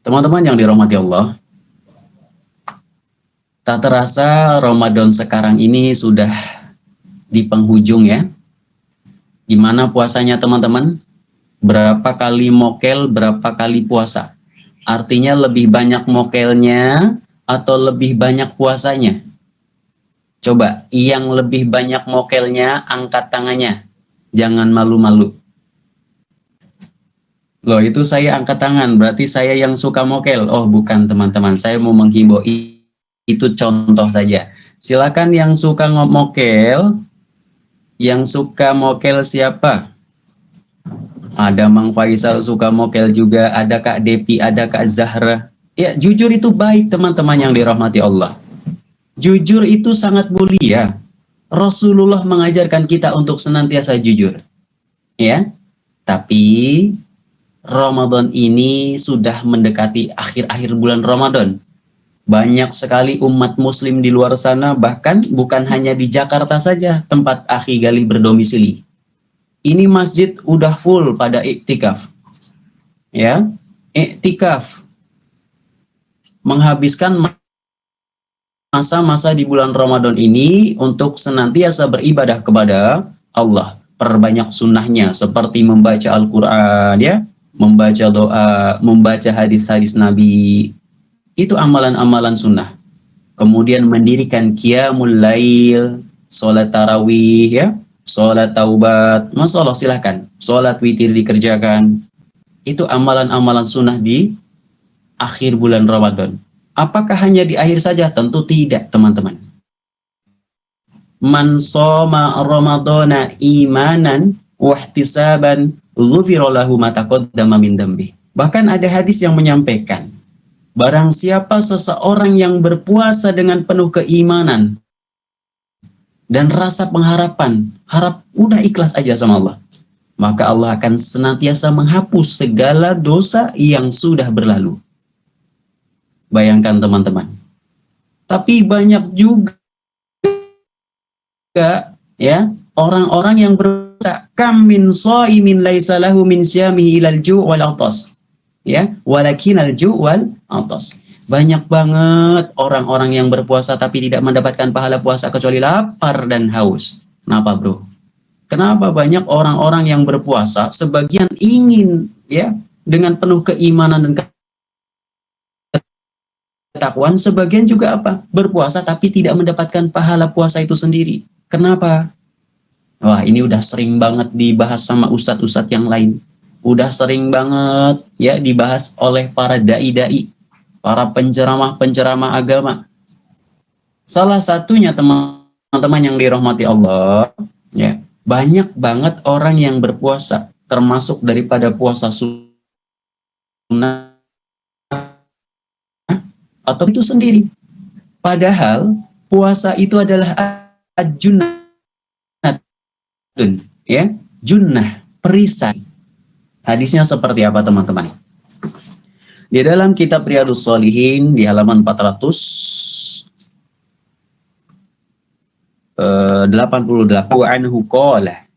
Teman-teman yang dirahmati Allah, tak terasa Ramadan sekarang ini sudah di penghujung ya. Gimana puasanya teman-teman? Berapa kali mokel, berapa kali puasa? Artinya lebih banyak mokelnya atau lebih banyak puasanya? Coba, yang lebih banyak mokelnya angkat tangannya. Jangan malu-malu. Loh, itu saya angkat tangan, berarti saya yang suka mokel. Oh, bukan teman-teman, saya mau menghimbau. Itu contoh saja. Silakan yang suka mokel, siapa? Ada Mang Faisal suka mokel juga, ada Kak Depi, ada Kak Zahra. Ya, jujur itu baik teman-teman yang dirahmati Allah. Jujur itu sangat mulia. Rasulullah mengajarkan kita untuk senantiasa jujur. Ya, tapi Ramadan ini sudah mendekati akhir-akhir bulan Ramadan. Banyak sekali umat muslim di luar sana, bahkan bukan hanya di Jakarta saja tempat Akhi Galih berdomisili. Ini masjid udah full pada iktikaf. Ya, iktikaf. Menghabiskan masa-masa di bulan Ramadan ini untuk senantiasa beribadah kepada Allah. Perbanyak sunnahnya seperti membaca Al-Quran, ya, membaca doa, membaca hadis-hadis Nabi. Itu amalan-amalan sunnah. Kemudian mendirikan qiyamul lail, sholat tarawih, ya, sholat taubat, Masya Allah silahkan. Sholat witir dikerjakan. Itu amalan-amalan sunnah di akhir bulan Ramadan. Apakah hanya di akhir saja? Tentu tidak, teman-teman. Man shoma ramadana imanan wahtisaban ghufira lahu ma taqaddama min dambi. Bahkan ada hadis yang menyampaikan, barang siapa seseorang yang berpuasa dengan penuh keimanan dan rasa pengharapan, harap udah ikhlas aja sama Allah, maka Allah akan senantiasa menghapus segala dosa yang sudah berlalu. Bayangkan teman-teman. Tapi banyak juga ya orang-orang yang berpuasa, kam min shaimin laisa lahu min syamihi ilal ju' wal atas. Ya, walakinal ju' wal atas. Banyak banget orang-orang yang berpuasa tapi tidak mendapatkan pahala puasa kecuali lapar dan haus. Kenapa, Bro? Kenapa banyak orang-orang yang berpuasa sebagian ingin ya dengan penuh keimanan dan ketakwaan, sebagian juga apa? Berpuasa tapi tidak mendapatkan pahala puasa itu sendiri. Kenapa? Wah, ini udah sering banget dibahas sama ustadz-ustadz yang lain. Udah sering banget ya dibahas oleh para dai-dai, para penceramah-penceramah agama. Salah satunya teman-teman yang dirahmati Allah, ya, banyak banget orang yang berpuasa, termasuk daripada puasa sunnah atau itu sendiri. Padahal puasa itu adalah junnatun, ya, junnah, perisai. Hadisnya seperti apa teman-teman? Di dalam kitab Riyadhus Shalihin di halaman 488 anhu qala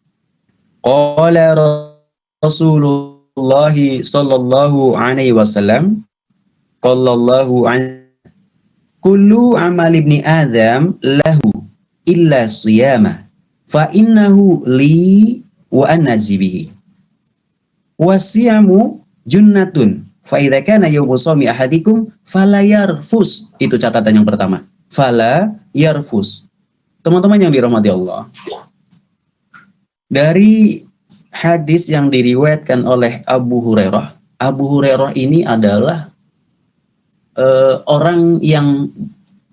Rasulullah sallallahu alaihi wasallam qallallahu an kullu amal ibni Adam lahu illa siyama fa innahu li wa ana zibihi wasiyamu junnatun fa idza kana yawmu shaumi ahadikum fala yarfus. Itu catatan yang pertama, fala yarfus. Teman-teman yang dirahmati Allah, dari hadis yang diriwayatkan oleh Abu Hurairah. Abu Hurairah ini adalah orang yang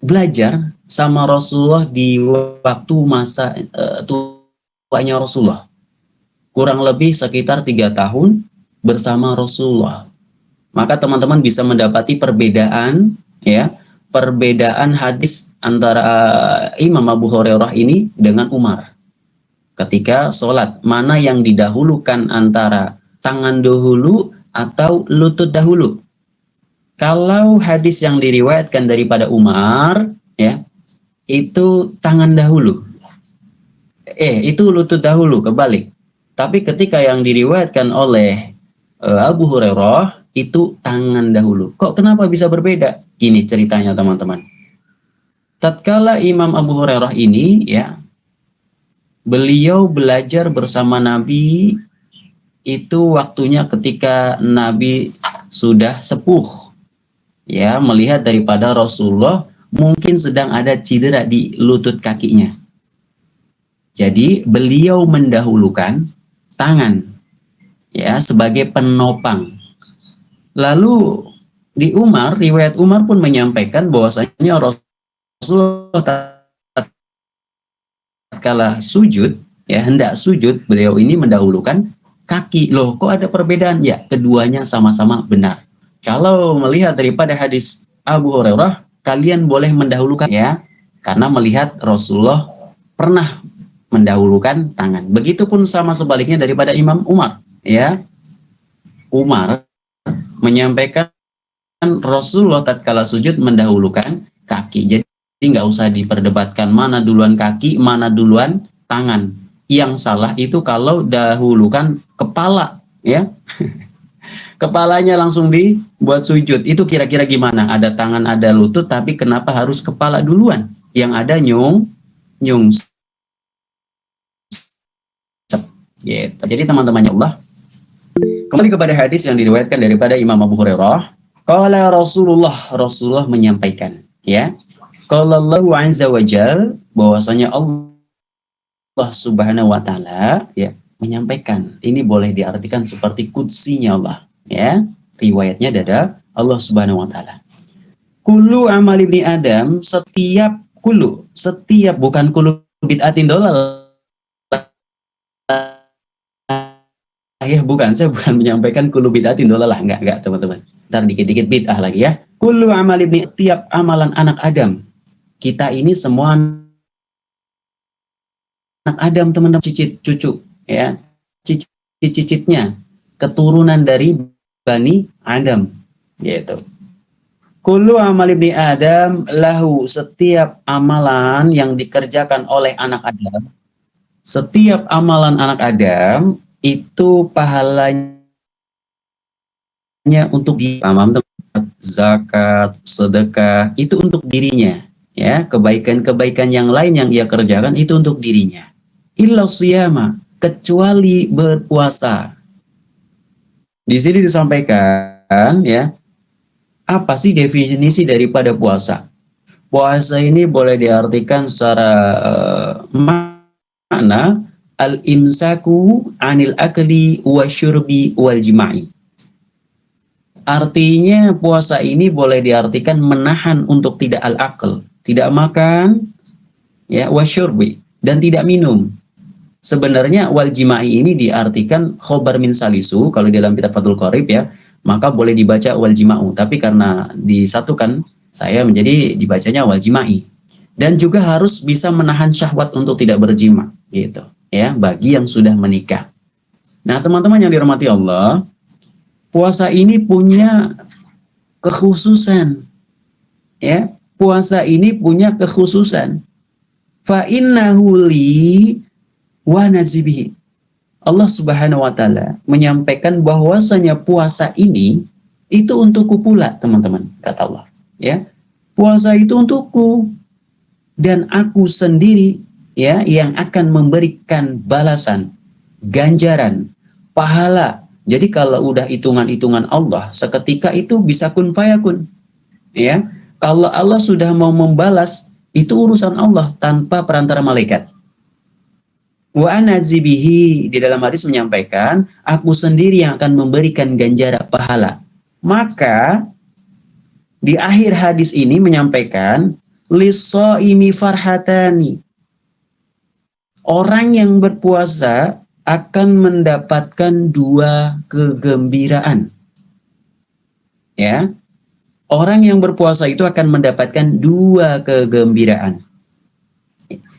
belajar sama Rasulullah di waktu masa tuanya Rasulullah. Kurang lebih sekitar 3 tahun bersama Rasulullah. Maka teman-teman bisa mendapati perbedaan ya, perbedaan hadis antara Imam Abu Hurairah ini dengan Umar. Ketika sholat, mana yang didahulukan antara tangan dahulu atau lutut dahulu? Kalau hadis yang diriwayatkan daripada Umar, ya, itu tangan dahulu. Itu lutut dahulu, kebalik. Tapi ketika yang diriwayatkan oleh Abu Hurairah, itu tangan dahulu. Kok kenapa bisa berbeda? Gini ceritanya teman-teman. Tatkala Imam Abu Hurairah ini ya, beliau belajar bersama Nabi itu waktunya ketika Nabi sudah sepuh. Ya, melihat daripada Rasulullah mungkin sedang ada cedera di lutut kakinya. Jadi beliau mendahulukan tangan ya sebagai penopang. Lalu di Umar, riwayat Umar pun menyampaikan bahwasanya Rasulullah tatkala sujud, ya hendak sujud, beliau ini mendahulukan kaki. Loh, kok ada perbedaan? Ya, keduanya sama-sama benar. Kalau melihat daripada hadis Abu Hurairah, kalian boleh mendahulukan ya, karena melihat Rasulullah pernah mendahulukan tangan. Begitupun sama sebaliknya daripada Imam Umar, ya. Umar menyampaikan Rasulullah tatkala sujud mendahulukan kaki. Jadi nggak usah diperdebatkan mana duluan kaki, mana duluan tangan. Yang salah itu kalau dahulukan kepala, ya. Kepalanya langsung dibuat sujud. Itu kira-kira gimana? Ada tangan, ada lutut, tapi kenapa harus kepala duluan? Yang ada nyung. Gitu. Jadi teman-temannya Allah, kembali kepada hadis yang diriwayatkan daripada Imam Abu Hurairah. Qala Rasulullah menyampaikan, ya. Qala Allahu azza wa jal, bahwasanya Allah Subhanahu wa taala ya menyampaikan. Ini boleh diartikan seperti kutsinya Allah, ya. Riwayatnya ada Allah Subhanahu wa taala. Kullu amal ibni Adam, setiap bukan kullu bid'atin dolal. Ya bukan, saya bukan menyampaikan kullu bid'atin dolalah, enggak teman-teman. Ntar dikit-dikit bid'ah lagi ya. Kullu amal ibni, tiap amalan anak Adam. Kita ini semua anak Adam teman-teman, cicit cucu ya. Cicitnya keturunan dari Bani Adam gitu. Kullu amal ibni Adam lahu, setiap amalan yang dikerjakan oleh anak Adam. Setiap amalan anak Adam itu pahalanya untuk zakat, sedekah, itu untuk dirinya, ya. Kebaikan-kebaikan yang lain yang ia kerjakan itu untuk dirinya. Illa siyama, kecuali berpuasa. Di sini disampaikan, ya, apa sih definisi daripada puasa? Puasa ini boleh diartikan secara makna al-imsaku anil akli wa syurbi wal jima'i. Artinya puasa ini boleh diartikan menahan untuk tidak al-akl, tidak makan, ya, wa syurbi, dan tidak minum. Sebenarnya wal jima'i ini diartikan khobar min salisu, kalau di dalam kitab Fathul Qorib ya, maka boleh dibaca wal jima'u, tapi karena disatukan saya menjadi dibacanya wal jima'i. Dan juga harus bisa menahan syahwat untuk tidak berjima gitu. Ya, bagi yang sudah menikah. Nah, teman-teman yang dirahmati Allah, puasa ini punya kekhususan. Ya, puasa ini punya kekhususan. Fa innahu li wa nazibihi. Allah Subhanahu wa taala menyampaikan bahwasanya puasa ini itu untukku pula, teman-teman, kata Allah. Ya. Puasa itu untukku dan aku sendiri, ya, yang akan memberikan balasan, ganjaran, pahala. Jadi kalau udah hitungan-hitungan Allah, seketika itu bisa kun fayakun. Ya, kalau Allah sudah mau membalas, itu urusan Allah tanpa perantara malaikat. Wa anazibihi, di dalam hadis menyampaikan, aku sendiri yang akan memberikan ganjaran pahala. Maka di akhir hadis ini menyampaikan lis-shaimi farhatani. Orang yang berpuasa akan mendapatkan dua kegembiraan. Ya. Orang yang berpuasa itu akan mendapatkan dua kegembiraan.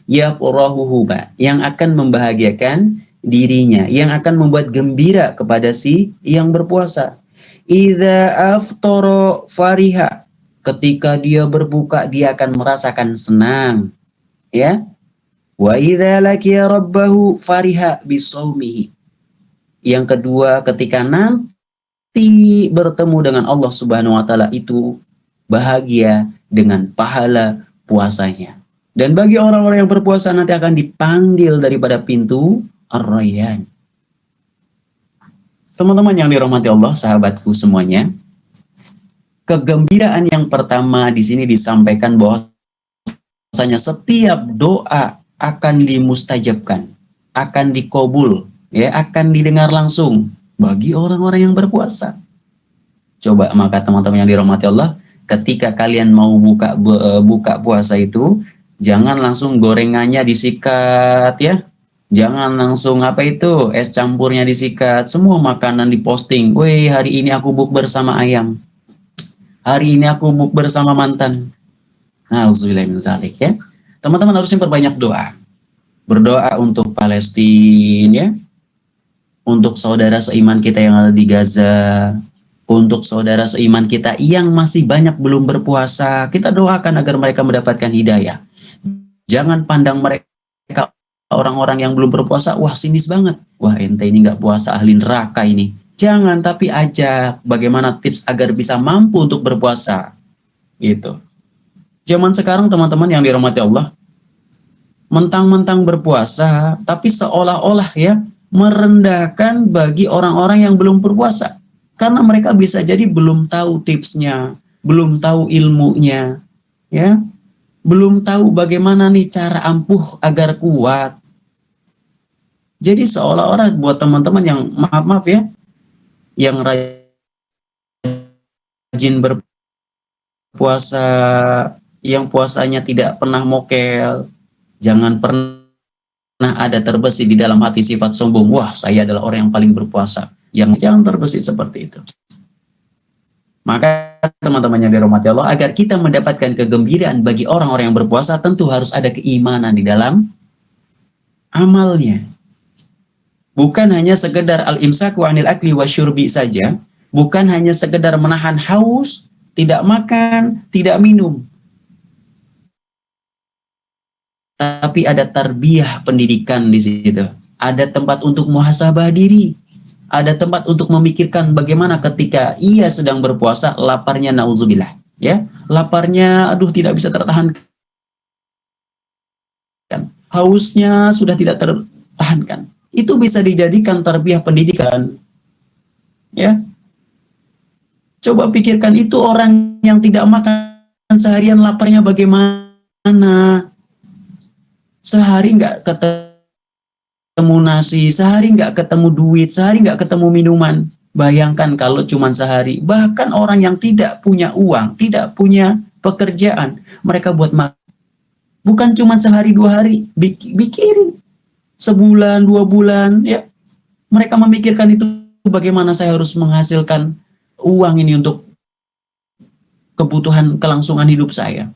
Yafrahuhuma, yang akan membahagiakan dirinya, yang akan membuat gembira kepada si yang berpuasa. Idza aftara fariha, ketika dia berbuka dia akan merasakan senang, ya. Wa idza laqiya rabbahu fariha bisaumihi. Yang kedua, ketika nanti bertemu dengan Allah Subhanahu wa taala itu bahagia dengan pahala puasanya. Dan bagi orang-orang yang berpuasa nanti akan dipanggil daripada pintu Ar-Rayyan. Teman-teman yang dirahmati Allah, sahabatku semuanya, kegembiraan yang pertama di sini disampaikan bahwasanya setiap doa akan dimustajabkan, akan dikabul, ya, akan didengar langsung bagi orang-orang yang berpuasa. Coba maka teman-teman yang dirahmati Allah, ketika kalian mau buka puasa itu, jangan langsung gorengannya disikat, ya. Jangan langsung es campurnya disikat, semua makanan diposting. Weh, hari ini aku bukber sama ayam. Hari ini aku bukber sama mantan. Nauzubillah min zalik, ya. Teman-teman harusnya perbanyak doa. Berdoa untuk Palestina, ya. Untuk saudara seiman kita yang ada di Gaza, untuk saudara seiman kita yang masih banyak belum berpuasa, kita doakan agar mereka mendapatkan hidayah. Jangan pandang mereka orang-orang yang belum berpuasa, wah sinis banget, wah ente ini nggak puasa, ahli neraka ini. Jangan, tapi ajak bagaimana tips agar bisa mampu untuk berpuasa. Gitu. Zaman sekarang teman-teman yang dirahmati Allah, mentang-mentang berpuasa, tapi seolah-olah ya merendahkan bagi orang-orang yang belum berpuasa. Karena mereka bisa jadi belum tahu tipsnya, belum tahu ilmunya, ya, belum tahu bagaimana nih cara ampuh agar kuat. Jadi seolah-olah buat teman-teman yang maaf ya, yang rajin berpuasa, yang puasanya tidak pernah mokel, jangan pernah ada terbesit di dalam hati sifat sombong. Wah, saya adalah orang yang paling berpuasa. Jangan terbesit seperti itu. Maka teman-teman yang dirahmati Allah, agar kita mendapatkan kegembiraan bagi orang-orang yang berpuasa, tentu harus ada keimanan di dalam amalnya. Bukan hanya sekedar al-imsaku anil akli wasyurbi saja, bukan hanya sekedar menahan haus, tidak makan, tidak minum. Tapi ada tarbiyah pendidikan di situ. Ada tempat untuk muhasabah diri. Ada tempat untuk memikirkan bagaimana ketika ia sedang berpuasa, laparnya nauzubillah, ya. Laparnya aduh tidak bisa tertahankan. Hausnya sudah tidak tertahankan. Itu bisa dijadikan tarbiyah pendidikan. Ya. Coba pikirkan, itu orang yang tidak makan seharian laparnya bagaimana? Sehari nggak ketemu nasi, sehari nggak ketemu duit, sehari nggak ketemu minuman. Bayangkan kalau cuma sehari. Bahkan orang yang tidak punya uang, tidak punya pekerjaan, mereka buat makan. Bukan cuma sehari 2 hari, bikin sebulan 2 bulan, ya. Mereka memikirkan itu, bagaimana saya harus menghasilkan uang ini untuk kebutuhan kelangsungan hidup saya.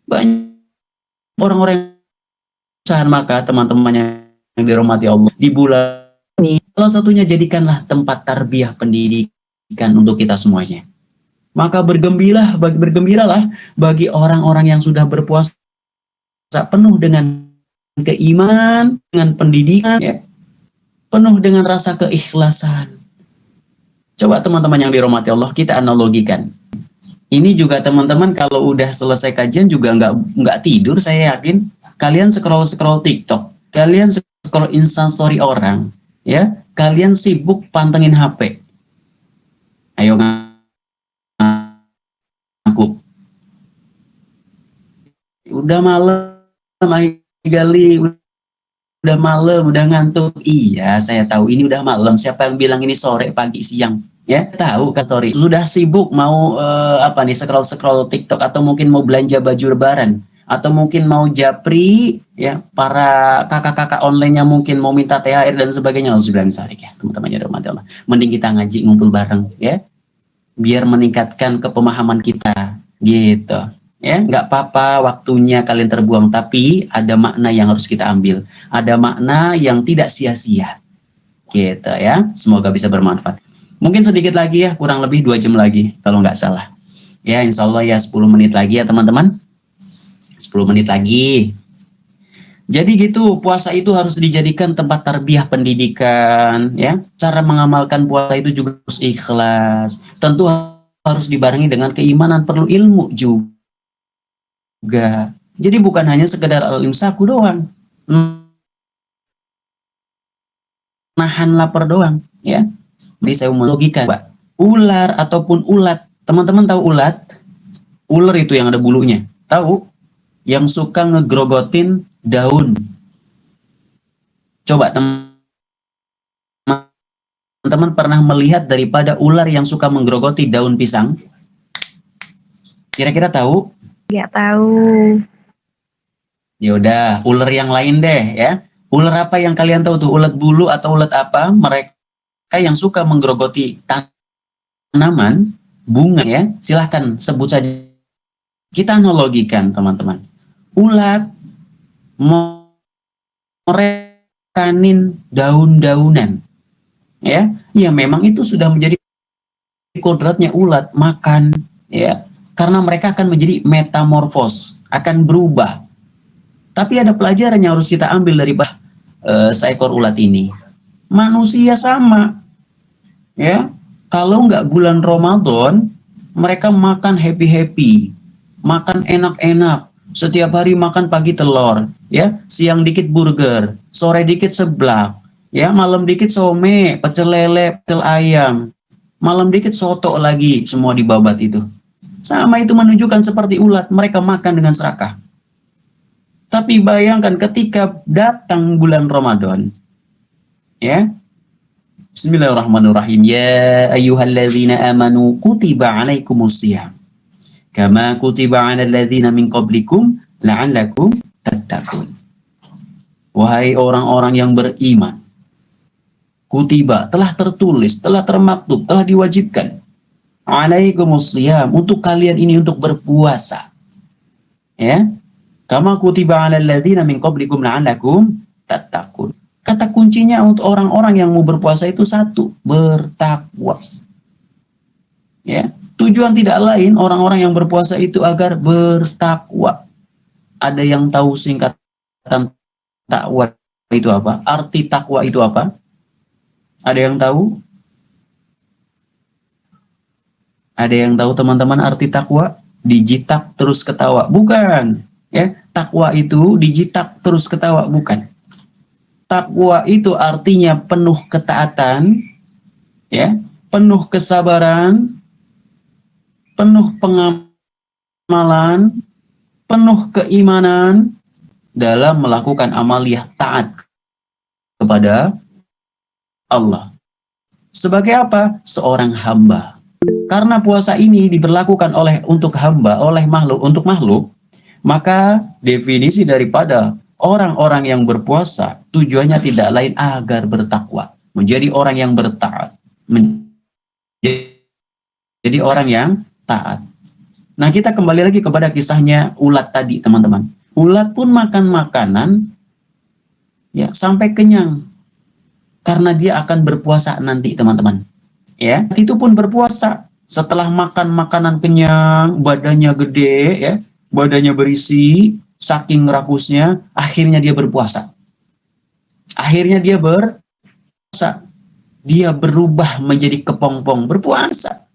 Banyak orang-orang yang, maka teman-teman yang dirahmati Allah, di bulan ini salah satunya jadikanlah tempat tarbiyah pendidikan untuk kita semuanya. Maka bergembiralah bagi orang-orang yang sudah berpuasa penuh dengan keimanan, dengan pendidikan, ya, penuh dengan rasa keikhlasan. Coba teman-teman yang dirahmati Allah, kita analogikan. Ini juga teman-teman kalau udah selesai kajian juga nggak tidur, saya yakin. Kalian scroll TikTok, kalian scroll Instastory orang, ya, kalian sibuk pantengin HP. Ayo ngaku. Udah malam, Gali, udah malam, udah ngantuk. Iya, saya tahu ini udah malam. Siapa yang bilang ini sore, pagi, siang? Ya, tahu kan, sorry. Sudah sibuk mau scroll TikTok, atau mungkin mau belanja baju lebaran, atau mungkin mau japri, ya, para kakak-kakak online-nya mungkin mau minta THR dan sebagainya. Alhamdulillah, ya, teman-teman ya, Allah. Mending kita ngaji, ngumpul bareng, ya, biar meningkatkan kepemahaman kita, gitu. Ya, nggak apa-apa waktunya kalian terbuang, tapi ada makna yang harus kita ambil, ada makna yang tidak sia-sia, gitu ya. Semoga bisa bermanfaat. Mungkin sedikit lagi ya, kurang lebih 2 jam lagi kalau nggak salah. Ya, insya Allah ya 10 menit lagi ya teman-teman. 10 menit lagi. Jadi gitu, puasa itu harus dijadikan tempat tarbiyah pendidikan, ya. Cara mengamalkan puasa itu juga harus ikhlas. Tentu harus dibarengi dengan keimanan, perlu ilmu juga. Jadi bukan hanya sekedar al-imsaku doang, nahan lapar doang, ya. Jadi saya mau logika, Pak. Ular ataupun ulat, teman-teman tahu ulat? Ular itu yang ada bulunya, tahu? Yang suka ngegrogotin daun. Coba teman-teman pernah melihat daripada ular yang suka menggerogoti daun pisang? Kira-kira tahu? Nggak tahu. Ya udah, ular yang lain deh ya. Ular apa yang kalian tahu tuh? Ulat bulu atau ulat apa? Mereka yang suka menggerogoti tanaman, bunga ya. Silahkan sebut saja. Kita analogikan teman-teman. Ulat merekanin daun-daunan ya. Ya memang itu sudah menjadi kodratnya ulat makan ya. Karena mereka akan menjadi metamorfos, akan berubah. Tapi ada pelajaran yang harus kita ambil dari seekor ulat ini. Manusia sama, ya. Kalau nggak bulan Ramadan, mereka makan happy-happy, makan enak-enak. Setiap hari makan pagi telur, ya. Siang dikit burger, sore dikit seblak, ya. Malam dikit some, pecel lele, pecel ayam. Malam dikit soto lagi, semua dibabat itu. Sama itu menunjukkan seperti ulat, mereka makan dengan serakah. Tapi bayangkan ketika datang bulan Ramadan, ya. Bismillahirrahmanirrahim. Ya ayyuhalladzina amanu kutiba alaikumusiyam kama kutiba 'alal ladzina min qablikum la'allakum tattaqun. Wahai orang-orang yang beriman, kutiba telah tertulis, telah termaktub, telah diwajibkan alaikumusiyam untuk kalian ini untuk berpuasa. Ya. Kama kutiba 'alal ladzina min qablikum la'allakum tattaqun. Kata kuncinya untuk orang-orang yang mau berpuasa itu satu, bertakwa. Ya, tujuan tidak lain orang-orang yang berpuasa itu agar bertakwa. Ada yang tahu singkatan takwa itu apa? Arti takwa itu apa? Ada yang tahu? Ada yang tahu teman-teman arti takwa? Dijitak terus ketawa. Bukan. Ya, takwa itu dijitak terus ketawa, bukan. Takwa itu artinya penuh ketaatan, ya, penuh kesabaran, penuh pengamalan, penuh keimanan dalam melakukan amaliyah taat kepada Allah. Sebagai apa? Seorang hamba. Karena puasa ini diberlakukan untuk hamba, oleh makhluk untuk makhluk, maka definisi daripada orang-orang yang berpuasa tujuannya tidak lain agar bertakwa, menjadi orang yang bertaat, menjadi orang yang taat. Nah, kita kembali lagi kepada kisahnya ulat tadi, teman-teman. Ulat pun makan makanan ya sampai kenyang karena dia akan berpuasa nanti, teman-teman. Ya, itu pun berpuasa setelah makan makanan kenyang, badannya gede ya, badannya berisi, saking rakusnya, akhirnya dia berpuasa. Akhirnya dia berpuasa. Dia berubah menjadi kepompong berpuasa.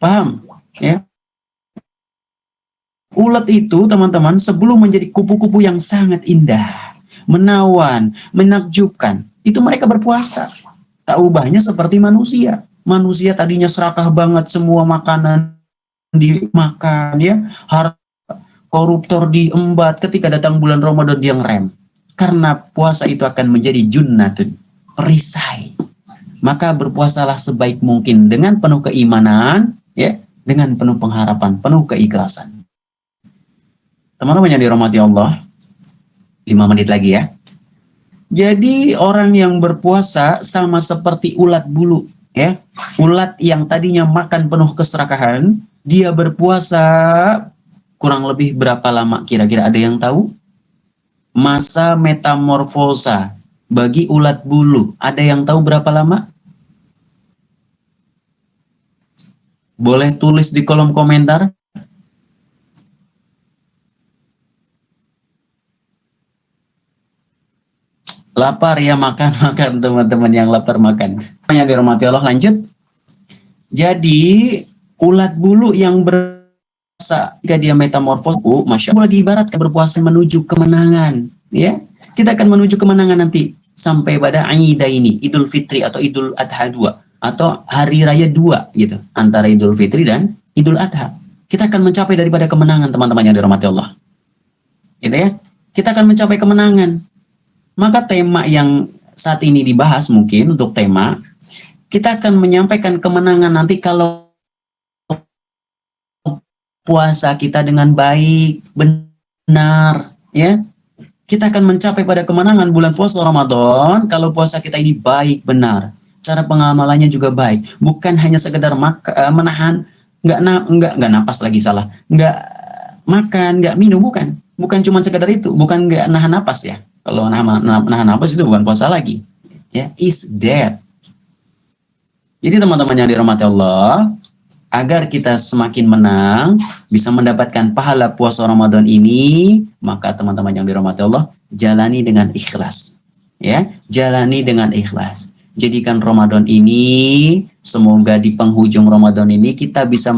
Paham? Ya. Ulat itu, teman-teman, sebelum menjadi kupu-kupu yang sangat indah, menawan, menakjubkan, itu mereka berpuasa. Tak ubahnya seperti manusia. Manusia tadinya serakah banget, semua makanan dimakan, ya. Koruptor diembat, ketika datang bulan Ramadan dia ngerem. Karena puasa itu akan menjadi junnatun, perisai. Maka berpuasalah sebaik mungkin dengan penuh keimanan, ya, dengan penuh pengharapan, penuh keikhlasan. Teman-teman yang dirahmati Allah, 5 menit lagi ya. Jadi orang yang berpuasa sama seperti ulat bulu, ya. Ulat yang tadinya makan penuh keserakahan, dia berpuasa kurang lebih berapa lama kira-kira, ada yang tahu? Masa metamorfosa bagi ulat bulu, ada yang tahu berapa lama? Boleh tulis di kolom komentar. Lapar ya makan, makan teman-teman yang lapar makan. Yang dirahmati Allah, lanjut. Jadi ulat bulu yang berpuasa jika dia metamorfosis, masya Allah, diibaratkan berpuasa menuju kemenangan. Ya, kita akan menuju kemenangan nanti sampai pada Aidah ini, Idul Fitri atau Idul Adha 2 atau Hari Raya 2 gitu, antara Idul Fitri dan Idul Adha. Kita akan mencapai daripada kemenangan teman-teman yang dirahmati Allah. Gitu ya. Kita akan mencapai kemenangan. Maka tema yang saat ini dibahas mungkin untuk tema, kita akan menyampaikan kemenangan nanti kalau puasa kita dengan baik, benar, ya. Kita akan mencapai pada kemenangan bulan puasa Ramadan kalau puasa kita ini baik, benar. Cara pengamalannya juga baik, bukan hanya sekedar menahan, nggak napas lagi salah, nggak makan, nggak minum, bukan cuma sekedar itu, bukan nggak nahan napas ya. Kalau nahan napas itu bukan puasa lagi, ya, is dead. Jadi teman-teman yang dirahmati Allah, agar kita semakin menang, bisa mendapatkan pahala puasa Ramadan ini, maka teman-teman yang dirahmati Allah, jalani dengan ikhlas. Ya, jalani dengan ikhlas. Jadikan Ramadan ini, semoga di penghujung Ramadan ini kita bisa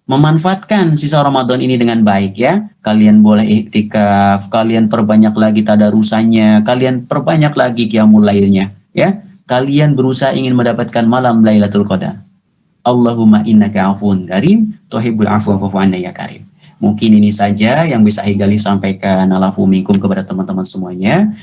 memanfaatkan sisa Ramadan ini dengan baik ya. Kalian boleh iktikaf, kalian perbanyak lagi tadarusannya, kalian perbanyak lagi qiyamul lailnya ya. Kalian berusaha ingin mendapatkan malam Lailatul Qadar. Allahumma innaka afuwun karim, tuhibbul afwa fa'fu anna ya karim. Mungkin ini saja yang bisa Higali sampaikan. Alafu minkum kepada teman-teman semuanya.